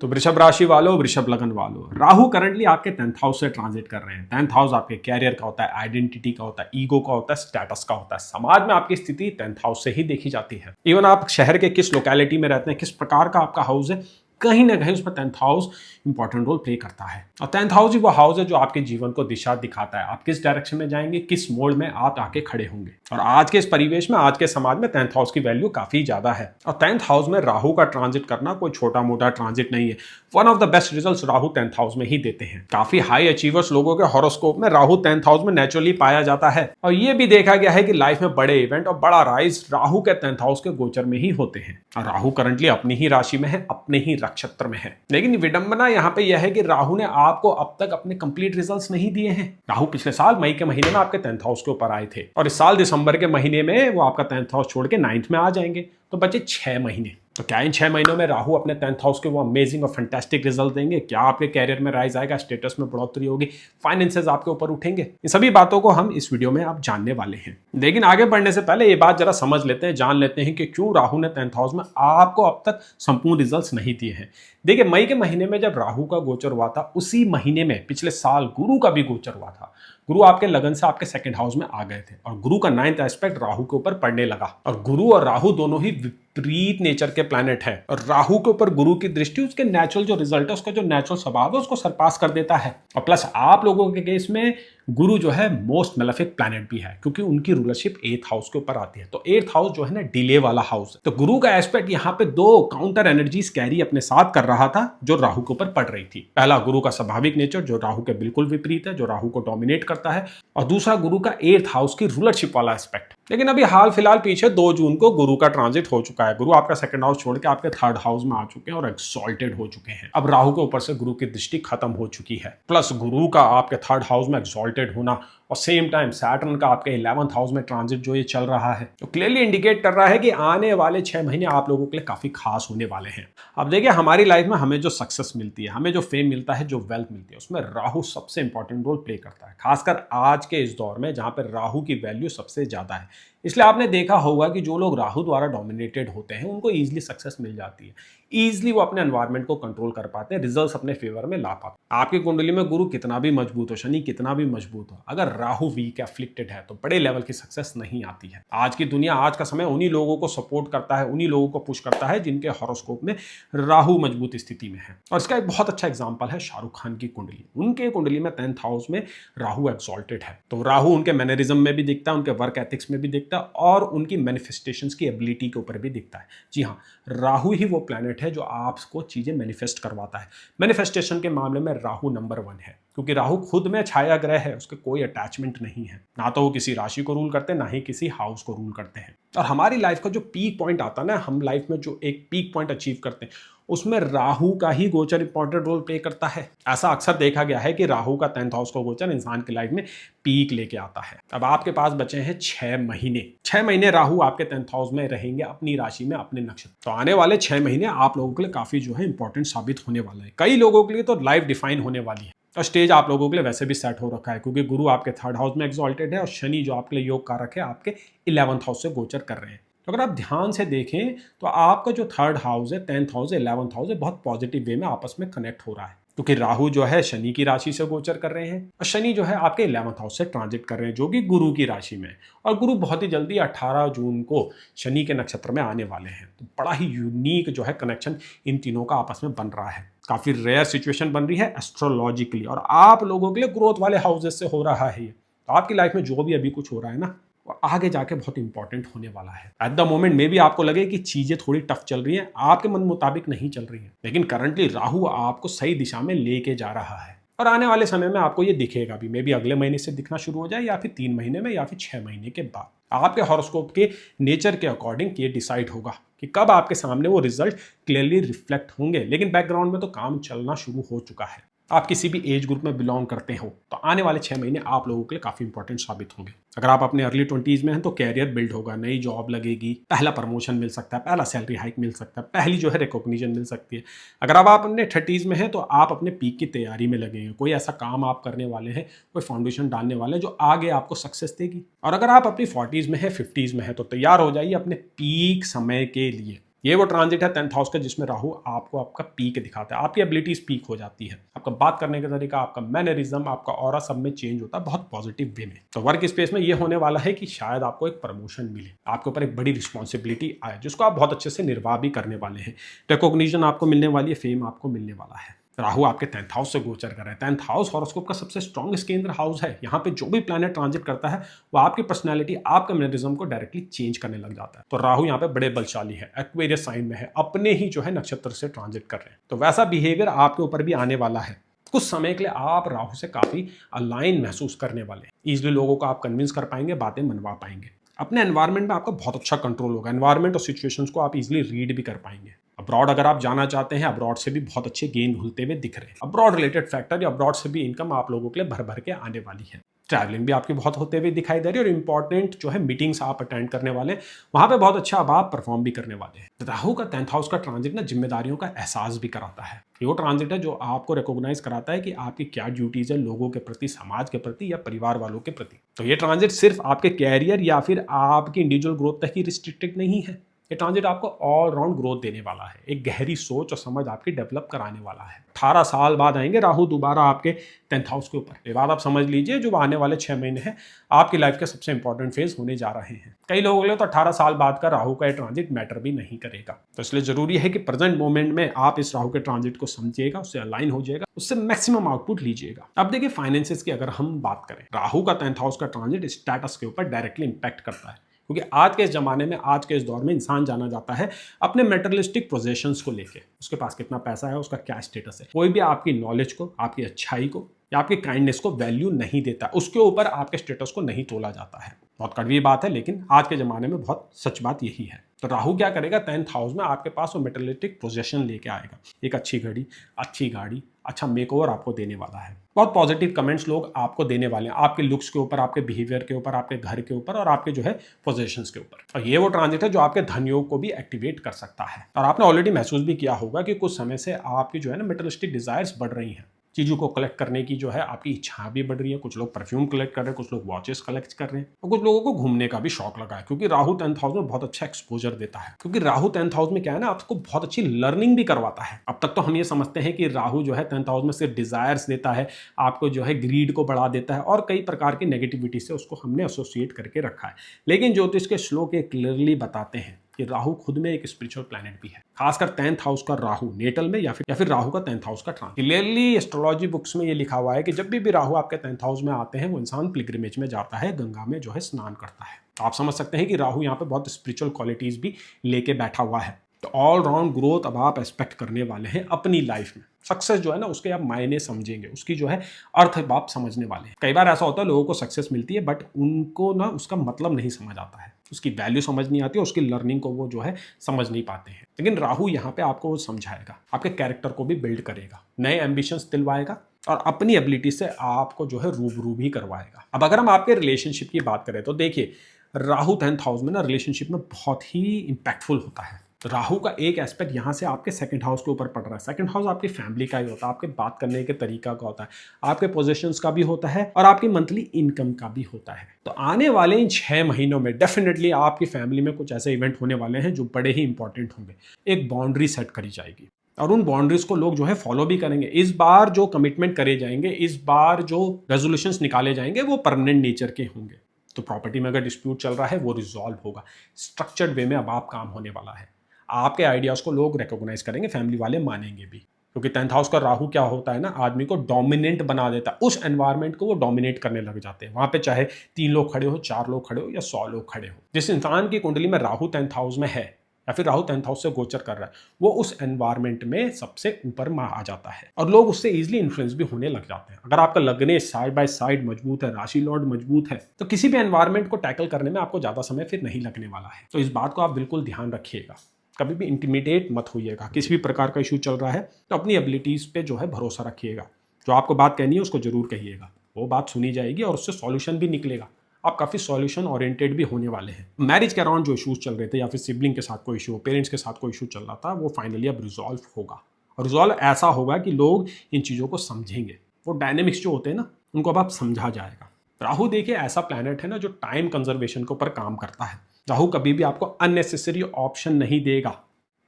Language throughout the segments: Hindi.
तो वृषभ राशि वालों, वृषभ लगन वालों, राहु करंटली आपके 10th हाउस से ट्रांजिट कर रहे हैं। 10th हाउस आपके कैरियर का होता है, आइडेंटिटी का होता है, ईगो का होता है, स्टेटस का होता है। समाज में आपकी स्थिति 10th हाउस से ही देखी जाती है। इवन आप शहर के किस लोकेलिटी में रहते हैं, किस प्रकार का आपका हाउस है, कहीं ना कहीं उसमें 10th house important role play करता है। और 10th हाउस ही वो हाउस है जो आपके जीवन को दिशा दिखाता है। आप किस डायरेक्शन में जाएंगे, किस मोड़ में आप आके खड़े होंगे। और आज के इस परिवेश में, आज के समाज में 10th हाउस की वैल्यू काफी ज्यादा है। और 10th हाउस में राहु का ट्रांजिट करना कोई छोटा मोटा ट्रांजिट नहीं है। One of the best results Rahu 10th house में ही देते हैं। काफी हाई अचीवर्स लोगों के हॉरोस्कोप में राहु 10th हाउस में नेचुरली पाया जाता है। और ये भी देखा गया है कि लाइफ में बड़े इवेंट और बड़ा राइज राहु के 10th हाउस के गोचर में ही होते हैं। और राहु करंटली अपनी ही राशि में है, अपने ही नक्षत्र में है। लेकिन विडंबना यहाँ पे यह है कि राहु ने आपको अब तक अपने कंप्लीट रिजल्ट्स नहीं दिए हैं। राहु पिछले साल मई के महीने में आपके 10th हाउस के ऊपर आए थे और इस साल दिसंबर के महीने में वो आपका 10th हाउस छोड़ के 9th में आ जाएंगे। तो बचे 6 महीने। तो क्या इन 6 महीनों में राहु अपने 10th हाउस के वो अमेजिंग और फैंटास्टिक रिजल्ट देंगे? क्या आपके कैरियर में राइज आएगा, स्टेटस में बढ़ोतरी होगी, फाइनेंसेस आपके ऊपर उठेंगे? इन सभी बातों को हम इस वीडियो में आप जानने वाले हैं। लेकिन आगे बढ़ने से पहले ये बात जरा समझ लेते हैं, जान लेते हैं कि क्यों राहु ने 10th हाउस में आपको अब तक संपूर्ण रिजल्ट्स नहीं दिए हैं। देखिए, मई के महीने में जब राहु का गोचर हुआ था, उसी महीने में पिछले साल गुरु का भी गोचर हुआ था। गुरु आपके लगन से आपके 2nd हाउस में आ गए थे और गुरु का 9th एस्पेक्ट राहु के ऊपर पड़ने लगा। और गुरु और राहु दोनों ही विपरीत नेचर के प्लैनेट है। और राहु के ऊपर गुरु की दृष्टि उसके नेचुरल जो रिजल्ट है, उसका जो नेचुरल स्वभाव है, उसको सरपास कर देता है। और प्लस आप लोगों के केस में गुरु जो है मोस्ट मेलेफिक प्लैनेट भी है, क्योंकि उनकी रूलरशिप 8th हाउस के ऊपर आती है। तो 8th हाउस जो है ना, डिले वाला हाउस है। तो गुरु का एस्पेक्ट यहाँ पे 2 काउंटर एनर्जीज कैरी अपने साथ कर रहा था जो राहु के ऊपर पड़ रही थी। पहला गुरु का स्वाभाविक नेचर जो राहु के बिल्कुल विपरीत है, जो राहु को डोमिनेट करता है। और दूसरा गुरु का 8th हाउस की रूलरशिप वाला एस्पेक्ट। लेकिन अभी हाल फिलहाल पीछे 2 जून को गुरु का ट्रांजिट हो चुका है। गुरु आपका 2nd हाउस छोड़ के आपके 3rd हाउस में आ चुके हैं और एक्सॉल्टेड हो चुके हैं। अब राहु के ऊपर से गुरु की दृष्टि खत्म हो चुकी है। प्लस गुरु का आपके 3rd हाउस में एक्सॉल्टेड होना और सेम टाइम सैटर्न का आपके 11th हाउस में ट्रांजिट जो ये चल रहा है, तो क्लियरली इंडिकेट कर रहा है कि आने वाले 6 महीने आप लोगों के लिए काफी खास होने वाले हैं। अब देखिए, हमारी लाइफ में हमें जो सक्सेस मिलती है, हमें जो फेम मिलता है, जो वेल्थ मिलती है, उसमें राहु सबसे इंपॉर्टेंट रोल प्ले करता है। खासकर आज के इस दौर में जहां पर राहु की वैल्यू सबसे ज्यादा है। इसलिए आपने देखा होगा कि जो लोग राहु द्वारा डोमिनेटेड होते हैं, उनको ईजिली सक्सेस मिल जाती है। ईजिली वो अपने एनवायरमेंट को कंट्रोल कर पाते हैं, रिजल्ट्स अपने फेवर में ला पाते हैं। आपकी कुंडली में गुरु कितना भी मजबूत हो, शनि कितना भी मजबूत हो, अगर राहु वीक अफ्लिक्टेड है तो बड़े लेवल की सक्सेस नहीं आती है। आज की दुनिया, आज का समय उन्हीं लोगों को सपोर्ट करता है, उन्हीं लोगों को पुश करता है जिनके हॉरोस्कोप में राहु मजबूत स्थिति में है। और इसका एक बहुत अच्छा एग्जांपल है शाहरुख खान की कुंडली। उनके कुंडली में 10th हाउस में राहु एक्सॉल्टेड है। तो राहु उनके मैनरिज्म में भी दिखता है, उनके वर्क एथिक्स में भी दिखता है और उनकी मैनिफेस्टेशंस की एबिलिटी के ऊपर भी दिखता है। जी हाँ, राहु ही वो प्लैनेट है जो आपको चीजें मैनिफेस्ट करवाता है। मैनिफेस्टेशन के मामले में राहु नंबर 1 है, क्योंकि राहु खुद में छाया ग्रह है, उसके कोई अटैचमेंट नहीं है। ना तो वो किसी राशि को रूल करते हैं, ना ही किसी हाउस को रूल करते हैं। और हमारी लाइफ का जो पीक पॉइंट आता है ना, हम लाइफ में जो एक पीक पॉइंट अचीव करते हैं, उसमें राहु का ही गोचर इंपॉर्टेंट रोल प्ले करता है। ऐसा अक्सर देखा गया है कि राहु का 10th हाउस का गोचर इंसान की लाइफ में पीक लेके आता है। अब आपके पास बचे हैं 6 महीने। 6 महीने राहु आपके 10th हाउस में रहेंगे, अपनी राशि में, अपने नक्षत्र। तो आने वाले 6 महीने आप लोगों के लिए काफी जो है इंपॉर्टेंट साबित होने वाला है। कई लोगों के लिए तो लाइफ डिफाइन होने वाली है। और स्टेज आप लोगों के लिए वैसे भी सेट हो रखा है, क्योंकि गुरु आपके 3rd हाउस में एक्सॉल्टेड है और शनि जो आपके लिए योग कारक है, आपके 11th हाउस से गोचर कर रहे हैं। तो अगर आप ध्यान से देखें तो आपका जो 3rd हाउस है, 10th हाउस है, 11th हाउस है, बहुत पॉजिटिव वे में आपस में कनेक्ट हो रहा है। क्योंकि राहु जो है शनि की राशि से गोचर कर रहे हैं और शनि जो है आपके 11th हाउस से ट्रांजिट कर रहे हैं, जो कि गुरु की राशि में है। और गुरु बहुत ही जल्दी 18 जून को शनि के नक्षत्र में आने वाले हैं। तो बड़ा ही यूनिक जो है कनेक्शन इन तीनों का आपस में बन रहा है। काफी रेयर सिचुएशन बन रही है एस्ट्रोलॉजिकली, और आप लोगों के लिए ग्रोथ वाले हाउसेस से हो रहा है ये। तो आपकी लाइफ में जो भी अभी कुछ हो रहा है ना, वो आगे जाके बहुत इंपॉर्टेंट होने वाला है। एट द मोमेंट में भी आपको लगे कि चीजें थोड़ी टफ चल रही हैं, आपके मन मुताबिक नहीं चल रही हैं, लेकिन करंटली राहु आपको सही दिशा में लेके जा रहा है। और आने वाले समय में आपको ये दिखेगा भी, मे बी अगले महीने से दिखना शुरू हो जाए, या फिर 3 महीने में, या फिर 6 महीने के बाद। आपके हॉरोस्कोप के नेचर के अकॉर्डिंग ये डिसाइड होगा कि कब आपके सामने वो रिजल्ट क्लियरली रिफ्लेक्ट होंगे। लेकिन बैकग्राउंड में तो काम चलना शुरू हो चुका है। आप किसी भी एज ग्रुप में बिलोंग करते हो तो आने वाले 6 महीने आप लोगों के लिए काफी इंपॉर्टेंट साबित होंगे। अगर आप अपने अर्ली 20s में हैं तो कैरियर बिल्ड होगा, नई जॉब लगेगी, पहला प्रमोशन मिल सकता है, पहला सैलरी हाइक मिल सकता है, पहली जो है रिकॉग्निशन मिल सकती है। अगर आप अपने 30s में हैं तो आप अपने पीक की तैयारी में लगे हैं, कोई ऐसा काम आप करने वाले हैं, कोई फाउंडेशन डालने वाले हैं जो आगे आपको सक्सेस देगी। और अगर आप अपनी 40s में है, 50s में है, तो तैयार हो जाइए अपने पीक समय के लिए। ये वो ट्रांजिट है 10th हाउस का जिसमें राहु आपको आपका पीक दिखाता है, आपकी एबिलिटीज पीक हो जाती है, आपका बात करने का तरीका, आपका मैनरिज्म, आपका ऑरा सब में चेंज होता है बहुत पॉजिटिव वे में। तो वर्क स्पेस में ये होने वाला है कि शायद आपको एक प्रमोशन मिले, आपके ऊपर एक बड़ी रिस्पॉन्सिबिलिटी आए जिसको आप बहुत अच्छे से निर्वाह भी करने वाले हैं। रिकॉग्निशन आपको मिलने वाली है, फेम आपको मिलने वाला है। राहु आपके 10th हाउस से गोचर कर रहा है। 10th हाउस हॉरोस्कोप का सबसे स्ट्रॉन्गेस्ट केंद्र हाउस है। यहाँ पे जो भी प्लैनेट ट्रांजिट करता है वो आपकी पर्सनैलिटी, आपके मैनरिज्म को डायरेक्टली चेंज करने लग जाता है। तो राहु यहाँ पे बड़े बलशाली है, एक्वेरियस साइन में है, अपने ही जो है नक्षत्र से ट्रांजिट कर रहे हैं। तो वैसा बिहेवियर आपके ऊपर भी आने वाला है। कुछ समय के लिए आप राहु से काफी अलाइन महसूस करने वाले हैं। इजिली लोगों को आप कन्विंस कर पाएंगे, बातें मनवा पाएंगे। अपने एनवायरनमेंट में आपका बहुत अच्छा कंट्रोल होगा। एनवायरनमेंट और सिचुएशंस को आप इजीली रीड भी कर पाएंगे। अब्रॉड अगर आप जाना चाहते हैं, अब्रॉड से भी बहुत अच्छे गेन खुलते हुए दिख रहे हैं। अब्रॉड रिलेटेड फैक्टर या अब्रॉड से भी इनकम आप लोगों के लिए भर भर के आने वाली है। ट्रैवलिंग भी आपकी बहुत होते हुए दिखाई दे रही है और इंपॉर्टेंट जो है मीटिंग्स आप अटेंड करने वाले, वहां पे बहुत अच्छा अब आप परफॉर्म भी करने वाले हैं। राहु का 10th हाउस का ट्रांजिट ना जिम्मेदारियों का एहसास भी कराता है। ये वो ट्रांजिट है जो आपको रिकॉग्नाइज कराता है कि आपकी क्या ड्यूटीज है लोगों के प्रति, समाज के प्रति या परिवार वालों के प्रति। तो ये ट्रांजिट सिर्फ आपके कैरियर या फिर आपकी इंडिविजुअल ग्रोथ तक ही रिस्ट्रिक्टेड नहीं है। ये ट्रांजिट आपको ऑल राउंड ग्रोथ देने वाला है, एक गहरी सोच और समझ आपकी डेवलप कराने वाला है। 18 साल बाद आएंगे राहु दोबारा आपके 10th हाउस के ऊपर। ये बात आप समझ लीजिए, जो आने वाले 6 महीने हैं आपकी लाइफ के सबसे इंपॉर्टेंट फेज होने जा रहे हैं। कई लोगों के लिए तो 18 साल बाद का राहु का ट्रांजिट मैटर भी नहीं करेगा। तो इसलिए जरूरी है कि प्रेजेंट मोमेंट में आप इस राहु के ट्रांजिट को समझिएगा, उससे अलाइन हो जाएगा, उससे मैक्सिमम आउटपुट लीजिएगा। अब देखिए फाइनेंसेस की अगर हम बात करें, राहु का 10th हाउस का ट्रांजिट स्टेटस के ऊपर डायरेक्टली इंपैक्ट करता है, क्योंकि आज के इस जमाने में, आज के इस दौर में इंसान जाना जाता है अपने मेटेरियलिस्टिक पोजेशंस को लेके, उसके पास कितना पैसा है, उसका क्या स्टेटस है। कोई भी आपकी नॉलेज को, आपकी अच्छाई को या आपकी काइंडनेस को वैल्यू नहीं देता, उसके ऊपर आपके स्टेटस को नहीं तोला जाता है। बहुत कड़वी बात है, लेकिन आज के ज़माने में बहुत सच बात यही है। तो राहु क्या करेगा, 10th हाउस में आपके पास वो मेटेरियलिस्टिक पोजेशन लेके आएगा। एक अच्छी घड़ी, अच्छी गाड़ी, अच्छा मेकओवर आपको देने वाला है। बहुत पॉजिटिव कमेंट्स लोग आपको देने वाले हैं, आपके लुक्स के ऊपर, आपके बिहेवियर के ऊपर, आपके घर के ऊपर और आपके जो है पोजेशंस के ऊपर। और ये वो ट्रांजिट है जो आपके धन योग को भी एक्टिवेट कर सकता है। और आपने ऑलरेडी महसूस भी किया होगा कि कुछ समय से आपकी जो है ना मेटेरियलिस्टिक डिजायर्स बढ़ रही हैं। चीज़ों को कलेक्ट करने की जो है आपकी इच्छा भी बढ़ रही है। कुछ लोग परफ्यूम कलेक्ट कर रहे हैं, कुछ लोग वॉचेस कलेक्ट कर रहे हैं और कुछ लोगों को घूमने का भी शौक लगा है, क्योंकि राहु 10th हाउस में बहुत अच्छा एक्सपोजर देता है। क्योंकि राहु 10th हाउस में क्या है ना, आपको बहुत अच्छी लर्निंग भी करवाता है। अब तक तो हम ये समझते हैं कि राहु जो है 10th हाउस में सिर्फ डिजायर्स देता है, आपको जो है ग्रीड को बढ़ा देता है और कई प्रकार की नेगेटिविटी से उसको हमने एसोसिएट करके रखा है। लेकिन ज्योतिष के श्लोक ये क्लियरली बताते हैं कि राहु खुद में एक स्पिरिचुअल प्लैनेट भी है। खासकर 10th हाउस का राहु नेटल में या फिर राहु का 10th हाउस का ट्रांजिट। क्लियरली एस्ट्रोलॉजी बुक्स में ये लिखा हुआ है कि जब भी राहु आपके 10th हाउस में आते हैं, वो इंसान पिलग्रिमेज में जाता है, गंगा में जो है स्नान करता है। तो आप समझ सकते हैं कि राहु यहाँ पे बहुत स्पिरिचुअल क्वालिटीज भी लेके बैठा हुआ है। तो ऑल राउंड ग्रोथ अब आप एक्सपेक्ट करने वाले हैं अपनी लाइफ में। सक्सेस जो है ना, उसके आप मायने समझेंगे, उसकी जो है अर्थ आप समझने वाले हैं। कई बार ऐसा होता है लोगों को सक्सेस मिलती है बट उनको ना उसका मतलब नहीं समझ आता है, उसकी वैल्यू समझ नहीं आती, उसकी लर्निंग को वो जो है समझ नहीं पाते हैं। लेकिन राहु यहाँ पे आपको वो समझाएगा, आपके कैरेक्टर को भी बिल्ड करेगा, नए एम्बिशंस दिलवाएगा और अपनी एबिलिटी से आपको जो है रूबरू भी करवाएगा। अब अगर हम आपके रिलेशनशिप की बात करें तो देखिए, राहु 10th हाउस में ना रिलेशनशिप में बहुत ही इंपैक्टफुल होता है। तो राहु का एक एस्पेक्ट यहाँ से आपके 2nd हाउस के ऊपर पड़ रहा है। 2nd हाउस आपकी फैमिली का ही होता है, आपके बात करने के तरीका का होता है, आपके पोजीशंस का भी होता है और आपकी मंथली इनकम का भी होता है। तो आने वाले इन 6 महीनों में डेफिनेटली आपकी फैमिली में कुछ ऐसे इवेंट होने वाले हैं जो बड़े ही इंपॉर्टेंट होंगे। एक बाउंड्री सेट करी जाएगी और उन बाउंड्रीज को लोग जो है फॉलो भी करेंगे। इस बार जो कमिटमेंट करे जाएंगे, इस बार जो रेजोल्यूशंस निकाले जाएंगे वो परमानेंट नेचर के होंगे। तो प्रॉपर्टी में अगर डिस्प्यूट चल रहा है वो रिजॉल्व होगा। स्ट्रक्चर्ड वे में अब आप काम होने वाला है। आपके आइडियाज़ को लोग रिकॉग्नाइज करेंगे, फैमिली वाले मानेंगे भी। क्योंकि 10th हाउस का राहु क्या होता है ना, आदमी को डोमिनेंट बना देता है, उस एनवायरनमेंट को वो डोमिनेट करने लग जाते हैं। वहाँ पे चाहे 3 लोग खड़े हो, 4 लोग खड़े हो या 100 लोग खड़े हो। जिस इंसान की कुंडली में राहु 10th हाउस में है या फिर राहु 10th हाउस से गोचर कर रहा है, वो उस एनवायरनमेंट में सबसे ऊपर आ जाता है और लोग उससे इजीली इन्फ्लुएंस भी होने लग जाते हैं। अगर आपका लग्न साइड बाय साइड मजबूत है, राशि लॉर्ड मजबूत है, तो किसी भी एनवायरनमेंट को टैकल करने में आपको ज़्यादा समय फिर नहीं लगने वाला है। तो इस बात को आप बिल्कुल ध्यान रखिएगा। कभी भी इंटिमिडेट मत होइएगा। किसी भी प्रकार का इशू चल रहा है तो अपनी एबिलिटीज़ पे जो है भरोसा रखिएगा। जो आपको बात कहनी है उसको जरूर कहिएगा, वो बात सुनी जाएगी और उससे सॉल्यूशन भी निकलेगा। आप काफ़ी सॉल्यूशन ओरिएंटेड भी होने वाले हैं। मैरिज के अराउंड जो इशूज़ चल रहे थे या फिर सिबलिंग के साथ कोई इशू, पेरेंट्स के साथ कोई इशू चल रहा था, वो फाइनली अब रिजॉल्व होगा। और रिजॉल्व ऐसा होगा कि लोग इन चीज़ों को समझेंगे। वो डायनेमिक्स जो होते हैं ना, उनको अब आप समझा जाएगा। राहु देखिए ऐसा प्लैनेट है ना जो टाइम कंजर्वेशन के ऊपर काम करता है। राहु कभी भी आपको अननेसेसरी ऑप्शन नहीं देगा।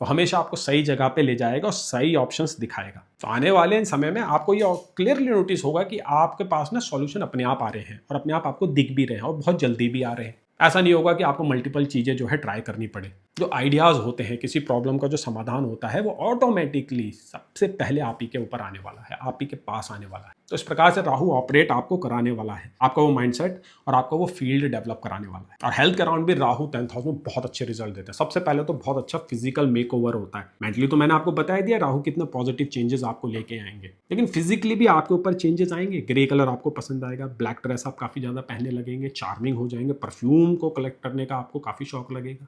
वो हमेशा आपको सही जगह पे ले जाएगा और सही ऑप्शंस दिखाएगा। तो आने वाले समय में आपको ये क्लियरली नोटिस होगा कि आपके पास ना सॉल्यूशन अपने आप आ रहे हैं और अपने आप आपको दिख भी रहे हैं और बहुत जल्दी भी आ रहे हैं। ऐसा नहीं होगा कि आपको मल्टीपल चीज़ें जो है ट्राई करनी पड़े। जो आइडियाज़ होते हैं किसी प्रॉब्लम का, जो समाधान होता है, वो ऑटोमेटिकली सबसे पहले आप ही के ऊपर आने वाला है, आप ही के पास आने वाला है। तो इस प्रकार से राहु ऑपरेट आपको कराने वाला है, आपका वो माइंडसेट और आपका वो फील्ड डेवलप कराने वाला है। और हेल्थ के अराउंड भी राहु 10th हाउस में बहुत अच्छे रिजल्ट देते हैं। सबसे पहले तो बहुत अच्छा फिजिकल मेकओवर होता है। मेंटली तो मैंने आपको बता दिया राहु कितने पॉजिटिव चेंजेस आपको लेके आएंगे, लेकिन फिजिकली भी आपके ऊपर चेंजेस आएंगे। ग्रे कलर आपको पसंद आएगा, ब्लैक ड्रेस आप काफ़ी ज़्यादा पहनने लगेंगे, चार्मिंग हो जाएंगे, परफ्यूम को कलेक्ट करने का आपको काफ़ी शौक लगेगा,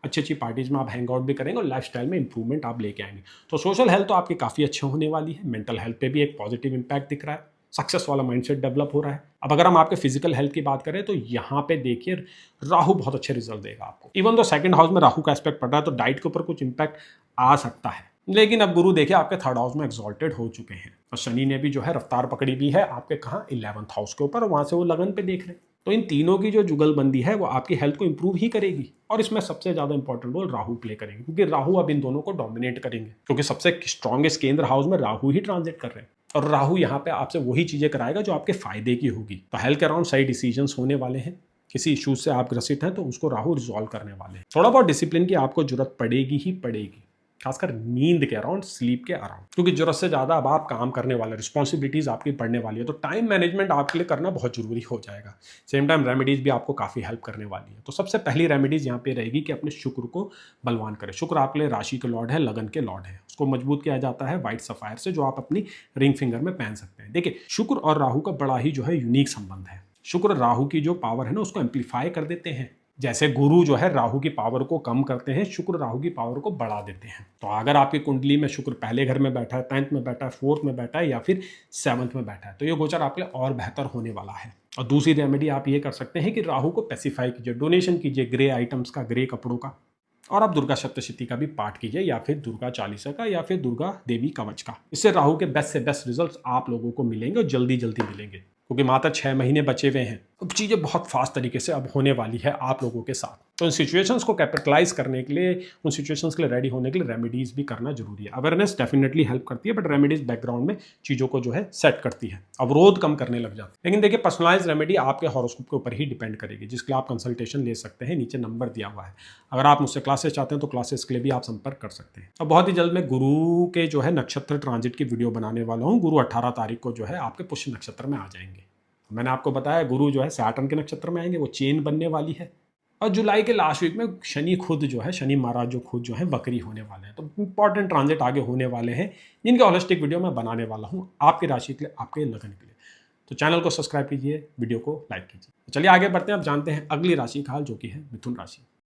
अच्छी अच्छी पार्टीज में आप हैंग आउट भी करेंगे और लाइफस्टाइल में इंप्रूवमेंट आप लेके आएंगे। तो सोशल हेल्थ तो आपकी काफ़ी अच्छी होने वाली है। मेंटल हेल्थ पे भी एक पॉजिटिव इंपैक्ट दिख रहा है, सक्सेस वाला माइंडसेट डेवलप हो रहा है। अब अगर हम आपके फिजिकल हेल्थ की बात करें तो यहाँ पे देखिए राहु बहुत अच्छे रिजल्ट देगा आपको। इवन तो सेकंड हाउस में राहु का एस्पेक्ट पड़ रहा है तो डाइट के ऊपर कुछ इंपैक्ट आ सकता है, लेकिन अब गुरु देखिए आपके थर्ड हाउस में एक्सॉल्टेड हो चुके हैं और शनि ने भी जो है रफ्तार पकड़ी भी है आपके कहाँ 11th हाउस के ऊपर, वहां से वो लगन पे देख रहे हैं। तो इन तीनों की जो जुगलबंदी है वो आपकी हेल्थ को इंप्रूव ही करेगी और इसमें सबसे ज्यादा इंपॉर्टेंट रोल राहु प्ले करेंगे, क्योंकि राहु अब इन दोनों को डोमिनेट करेंगे, क्योंकि सबसे स्ट्रॉन्गेस्ट केंद्र हाउस में राहु ही ट्रांजिट कर रहे हैं और राहु यहाँ पे आपसे वही चीजें कराएगा जो आपके फायदे की होगी। तो हेल्थ के अराउंड सही डिसीजंस होने वाले हैं। किसी इश्यूज से आप ग्रसित हैं तो उसको राहु रिजॉल्व करने वाले हैं। थोड़ा बहुत डिसिप्लिन की आपको जरूरत पड़ेगी ही पड़ेगी, खासकर नींद के अराउंड, स्लीप के अराउंड, क्योंकि जरूरत से ज़्यादा अब आप काम करने वाले, रिस्पॉन्सिबिलिटीज़ आपकी बढ़ने वाली है, तो टाइम मैनेजमेंट आपके लिए करना बहुत जरूरी हो जाएगा। सेम टाइम रेमेडीज़ भी आपको काफ़ी हेल्प करने वाली है। तो सबसे पहली रेमेडीज़ यहाँ पे रहेगी कि अपने शुक्र को बलवान करें। शुक्र आपके लिए राशि के लॉर्ड है, लगन के लॉर्ड है। उसको मजबूत किया जाता है व्हाइट सफायर से, जो आप अपनी रिंग फिंगर में पहन सकते हैं। देखिए शुक्र और राहु का बड़ा ही जो है यूनिक संबंध है। शुक्र राहु की जो पावर है ना उसको एम्पलीफाई कर देते हैं, जैसे गुरु जो है राहु की पावर को कम करते हैं, शुक्र राहु की पावर को बढ़ा देते हैं। तो अगर आपकी कुंडली में शुक्र पहले घर में बैठा है, 10th में बैठा है, 4th में बैठा है या फिर 7th में बैठा है, तो ये गोचर आपके लिए और बेहतर होने वाला है। और दूसरी रेमेडी आप ये कर सकते हैं कि राहु को पेसिफाई कीजिए, डोनेशन कीजिए ग्रे आइटम्स का, ग्रे कपड़ों का, और आप दुर्गा सप्तशती का भी पाठ कीजिए या फिर दुर्गा चालीसा का या फिर दुर्गा देवी कवच का। इससे राहु के बेस्ट से बेस्ट रिजल्ट्स आप लोगों को मिलेंगे और जल्दी जल्दी मिलेंगे, क्योंकि मात्र 6 महीने बचे हुए हैं। अब चीज़ें बहुत फास्ट तरीके से अब होने वाली है आप लोगों के साथ। तो इन सिचुएशंस को कैपिटलाइज करने के लिए, उन सिचुएशंस के लिए रेडी होने के लिए रेमेडीज भी करना जरूरी है। अवेयरनेस डेफिनेटली हेल्प करती है, बट रेमेडीज बैकग्राउंड में चीज़ों को जो है सेट करती है, अवरोध कम करने लग जाते हैं। लेकिन देखिए पर्सनलाइज रेमेडी आपके हॉरोस्कोप के ऊपर ही डिपेंड करेगी, जिसके लिए आप कंसल्टेशन ले सकते हैं। नीचे नंबर दिया हुआ है, अगर आप मुझसे क्लासेस चाहते हैं तो क्लासेस के लिए भी आप संपर्क कर सकते हैं। अब बहुत ही जल्द मैं गुरु के जो है नक्षत्र ट्रांजिट की वीडियो बनाने वाला हूँ। गुरु 18 तारीख को जो है आपके पुष्य नक्षत्र में आ जाएंगे। मैंने आपको बताया गुरु जो है सैटर्न के नक्षत्र में आएंगे, वो चेन बनने वाली है। और जुलाई के लास्ट वीक में शनि खुद जो है, शनि महाराज जो खुद जो है वक्री होने वाले हैं। तो इंपॉर्टेंट ट्रांजिट आगे होने वाले हैं, जिनके होलिस्टिक वीडियो मैं बनाने वाला हूँ आपकी राशि के लिए, आपके लगन के लिए। तो चैनल को सब्सक्राइब कीजिए, वीडियो को लाइक कीजिए। तो चलिए आगे बढ़ते हैं, अब जानते हैं अगली राशि का हाल, जो कि है मिथुन राशि।